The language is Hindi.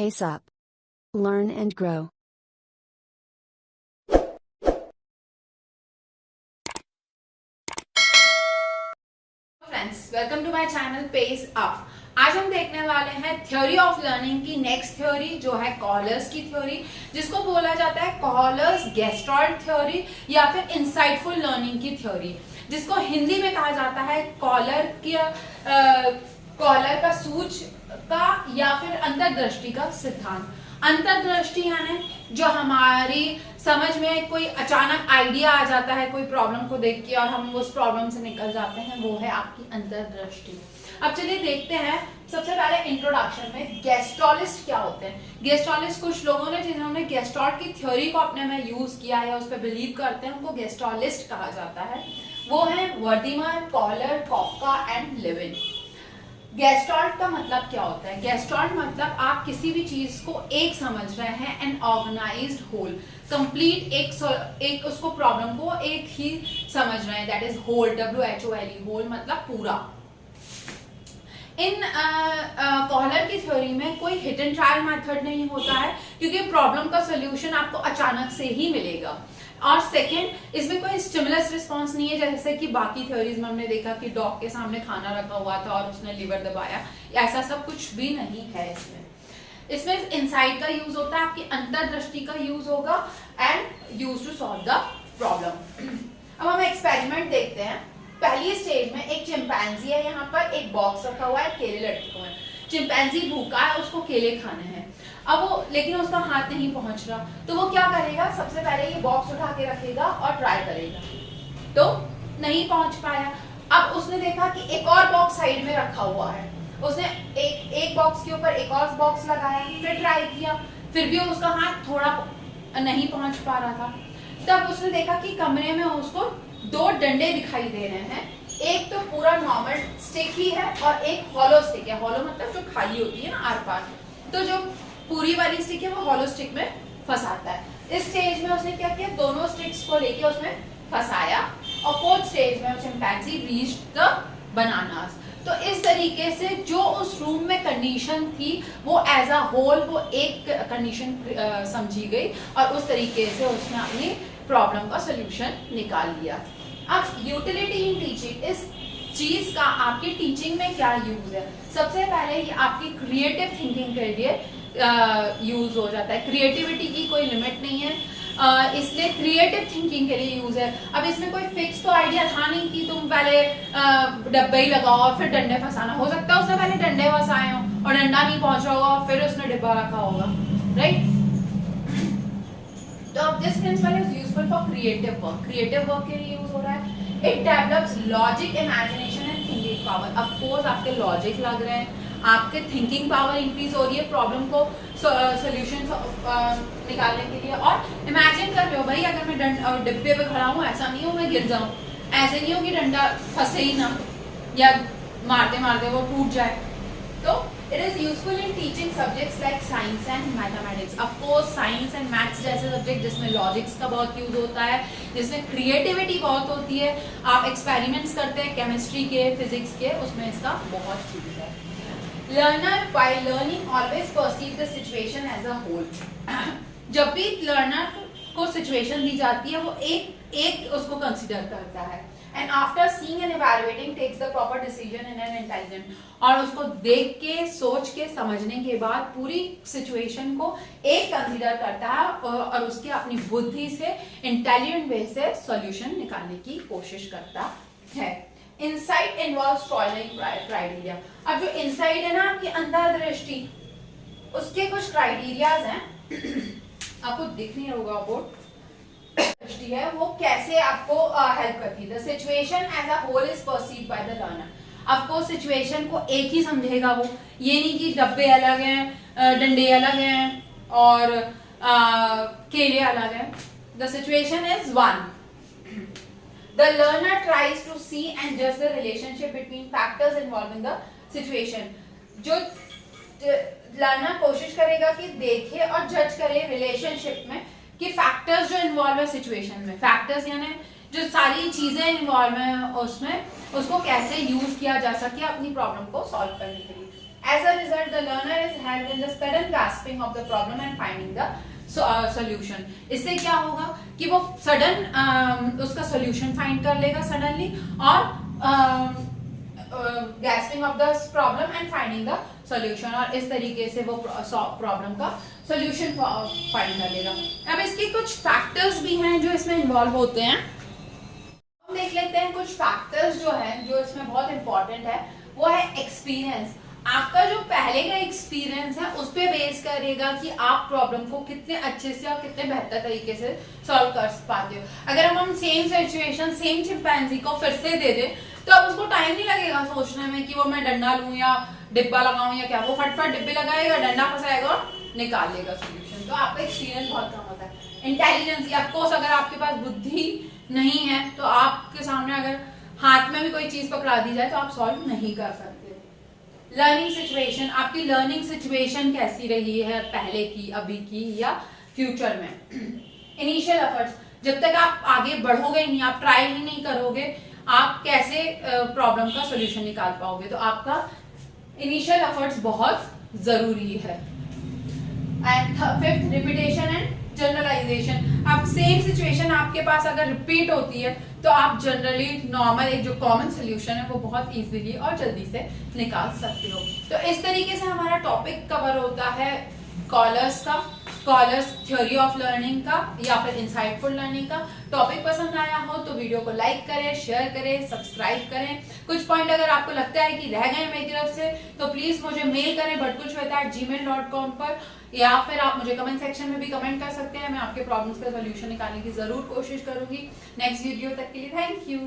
pace up. Learn and grow. Friends, welcome to my channel Pace Up. आज हम देखने वाले हैं थ्योरी ऑफ लर्निंग की नेक्स्ट थ्योरी, जो है कॉलर्स की थ्योरी, जिसको बोला जाता है कॉलर्स गेस्टॉल्ट थ्योरी या फिर इंसाइटफुल लर्निंग की थ्योरी, जिसको हिंदी में कहा जाता है कॉलर का सूझ का या फिर अंतर्दृष्टि का सिद्धांत। अंतर्दृष्टि यानी जो हमारी समझ में कोई अचानक आइडिया आ जाता है कोई प्रॉब्लम को देख के और हम उस प्रॉब्लम से निकल जाते हैं, वो है आपकी अंतर्दृष्टि। अब चलिए देखते हैं सबसे पहले इंट्रोडक्शन में गेस्टॉलिस्ट क्या होते हैं। गेस्टॉलिस्ट, कुछ लोगों ने जिन्होंने गेस्टॉल्ट की थ्योरी को अपने में यूज किया है, उस पर बिलीव करते हैं, उनको गेस्टॉलिस्ट कहा जाता है। वो है Wertheimer, Kohler, Koffka and Lewin. Gestalt का मतलब क्या होता है? गेस्टॉल्ट मतलब आप किसी भी चीज को एक समझ रहे हैं, एन ऑर्गेनाइज्ड होल, कंप्लीट एक उसको प्रॉब्लम को एक ही समझ रहे हैं, that is whole, WHOLE, whole मतलब पूरा। इन कॉलर की थ्योरी में कोई हिट एंड ट्रायल मेथड नहीं होता है, क्योंकि प्रॉब्लम का सोल्यूशन आपको अचानक से ही मिलेगा। और सेकेंड, इसमें कोई स्टिमुलस रिस्पॉन्स नहीं है, जैसे कि बाकी थ्योरीज में हमने देखा कि डॉग के सामने खाना रखा हुआ था और उसने लिवर दबाया, ऐसा सब कुछ भी नहीं है इसमें इंसाइट का यूज होता है, आपकी अंतर्दृष्टि का यूज होगा and use to solve the problem. अब हम एक्सपेरिमेंट देखते हैं। पहली स्टेज में एक चिंपैंजी है, यहाँ पर एक बॉक्स रखा हुआ है, केले लटके हुए हैं। चिंपैंजी भूखा है, उसको केले खाने हैं। अब वो लेकिन उसका हाथ नहीं पहुंच रहा, तो वो क्या करेगा? सबसे पहले ये बॉक्स उठा के रखेगा और ट्राई करेगा, तो नहीं पहुंच पाया। अब उसने देखा कि एक और बॉक्स साइड में रखा हुआ है, उसने एक बॉक्स के ऊपर एक और बॉक्स लगाया, फिर ट्राई किया, फिर भी उसका हाथ थोड़ा नहीं पहुंच पा रहा था। तब उसने देखा कि कमरे में उसको दो डंडे दिखाई दे रहे हैं, एक तो पूरा नॉर्मल स्टिक ही है और एक हॉलो स्टिक है। हॉलो मतलब जो खाली होती है ना आर पार, तो जो पूरी वाली स्टिक है वो हॉलो स्टिक में फंसाता है। इस स्टेज में उसने क्या किया? दोनों स्टिक्स को लेके उसमें फंसाया और फोर्थ स्टेज में चिंपैंजी रीच्ड द बनानास। तो इस तरीके से जो उस रूम में कंडीशन थी वो एज अ होल वो एक कंडीशन समझी गई और उस तरीके से उसने अपनी प्रॉब्लम का सोल्यूशन निकाल लिया। अब यूटिलिटी इन टीचिंग, इस चीज का आपकी टीचिंग में क्या यूज है? सबसे पहले ये आपकी क्रिएटिव थिंकिंग के लिए यूज हो जाता है। क्रिएटिविटी की कोई लिमिट नहीं है, इसलिए क्रिएटिव थिंकिंग के लिए यूज है। अब इसमें कोई फिक्स तो आइडिया था नहीं कि तुम पहले डब्बे ही लगाओ और फिर डंडे फंसाना। हो सकता है उसने पहले डंडे फंसाए हो और डंडा नहीं पहुंच रहा होगा, फिर उसने डिब्बा रखा होगा, राइट? तो this principle is useful for creative work. Creative work के लिए यूज हो रहा है। It develops logic, imagination and thinking power. Of course आपके लॉजिक लग रहे हैं, आपके थिंकिंग पावर इंक्रीज हो रही है प्रॉब्लम को सॉल्यूशन निकालने के लिए। और इमेजिन कर रहे हो भाई, अगर मैं डिब्बे पे खड़ा हूँ, ऐसा नहीं हो मैं गिर जाऊं, ऐसे नहीं हो कि डंडा फंसे ही ना या मारते मारते वो टूट जाए। तो it is useful in teaching subjects like science and mathematics. Of course science and maths जैसे सब्जेक्ट जिसमें लॉजिक्स का बहुत यूज होता है, जिसमें क्रिएटिविटी बहुत होती है, आप एक्सपेरिमेंट्स करते हैं केमिस्ट्री के, फिजिक्स के, उसमें इसका बहुत यूज है। Learner by learning always perceive the situation as a whole. जब भी लर्नर को सिचुएशन दी जाती है वो एक उसको कंसीडर करता है, and after seeing and evaluating takes the proper decision in an intelligent. और उसको देख के, सोच के, समझने के बाद पूरी सिचुएशन को एक कंसीडर करता है और उसके अपनी बुद्धि से इंटेलिजेंट वे से सॉल्यूशन निकालने की कोशिश करता है। Insight involves tolerating criteria. अब जो इनसाइट है ना आपकी अंतर्दृष्टि, उसके कुछ क्राइटेरियाज हैं, आपको दिख नहीं होगा बोर्ड, दृष्टि है वो कैसे आपको हेल्प करती है। The situation as a whole is perceived by the learner. आपको सिचुएशन को एक ही समझेगा वो, ये नहीं कि डब्बे अलग हैं, डंडे अलग हैं और केले अलग हैं। The situation is one. The learner tries to see and judge the relationship between factors involved in the situation. जो लर्नर कोशिश करेगा कि देखे और जज करे रिलेशनशिप में कि फैक्टर्स जो इन्वॉल्व है सिचुएशन में, फैक्टर्स यानी जो सारी चीजें इन्वॉल्व हैं उसमें, उसको कैसे यूज किया जा सके अपनी प्रॉब्लम को सॉल्व करने के लिए। As a result, the learner is held in the sudden grasping of the problem and finding the solution. इससे क्या होगा कि वो सडन उसका solution find कर लेगा suddenly, और grasping of the problem and finding the solution, और इस तरीके से वो problem का solution find कर लेगा. अब इसके कुछ factors भी हैं जो इसमें involve होते हैं. हम देख लेते हैं कुछ factors जो हैं जो इसमें बहुत important है. वो है एक्सपीरियंस. आपका जो पहले का एक्सपीरियंस है उस पे बेस करेगा कि आप प्रॉब्लम को कितने अच्छे से और कितने बेहतर तरीके से सॉल्व कर पाते हो. अगर हम सेम सिचुएशन सेम चिंपैंजी को फिर से दे दें तो अब उसको टाइम नहीं लगेगा सोचने में कि वो मैं डंडा लूं या डिब्बा लगाऊं या क्या. वो फटफट डिब्बे लगाएगा, डंडा फंसाएगा और निकाल लेगा सोल्यूशन. तो आपका एक्सपीरियंस बहुत कम होता है. इंटेलिजेंस, ऑफकोर्स अगर आपके पास बुद्धि नहीं है तो आपके सामने अगर हाथ में भी कोई चीज पकड़ा दी जाए तो आप सॉल्व नहीं कर सकते. लर्निंग सिचुएशन, आपकी लर्निंग सिचुएशन कैसी रही है पहले की, अभी की या फ्यूचर में. इनिशियल एफर्ट्स, जब तक आप आगे बढ़ोगे नहीं, आप ट्राई ही नहीं करोगे, आप कैसे प्रॉब्लम का सॉल्यूशन निकाल पाओगे. तो आपका इनिशियल एफर्ट्स बहुत जरूरी है. And fifth, repetition and generalization. अब सेम सिचुएशन आपके पास अगर रिपीट होती है तो आप जनरली नॉर्मल एक जो कॉमन सोल्यूशन है वो बहुत इजीली और जल्दी से निकाल सकते हो. तो इस तरीके से हमारा टॉपिक कवर होता है स्कॉलर्स थ्योरी ऑफ लर्निंग का या फिर इंसाइटफुल लर्निंग का. टॉपिक पसंद आया हो तो वीडियो को लाइक करें, शेयर करें, सब्सक्राइब करें. कुछ पॉइंट अगर आपको लगता है कि रह गए मेरी तरफ से तो प्लीज मुझे मेल करें bhatkuchshweta@gmail.com पर, या फिर आप मुझे कमेंट सेक्शन में भी कमेंट कर सकते हैं. मैं आपके प्रॉब्लम्स का सोल्यूशन निकालने की जरूर कोशिश करूंगी. नेक्स्ट वीडियो तक के लिए थैंक यू.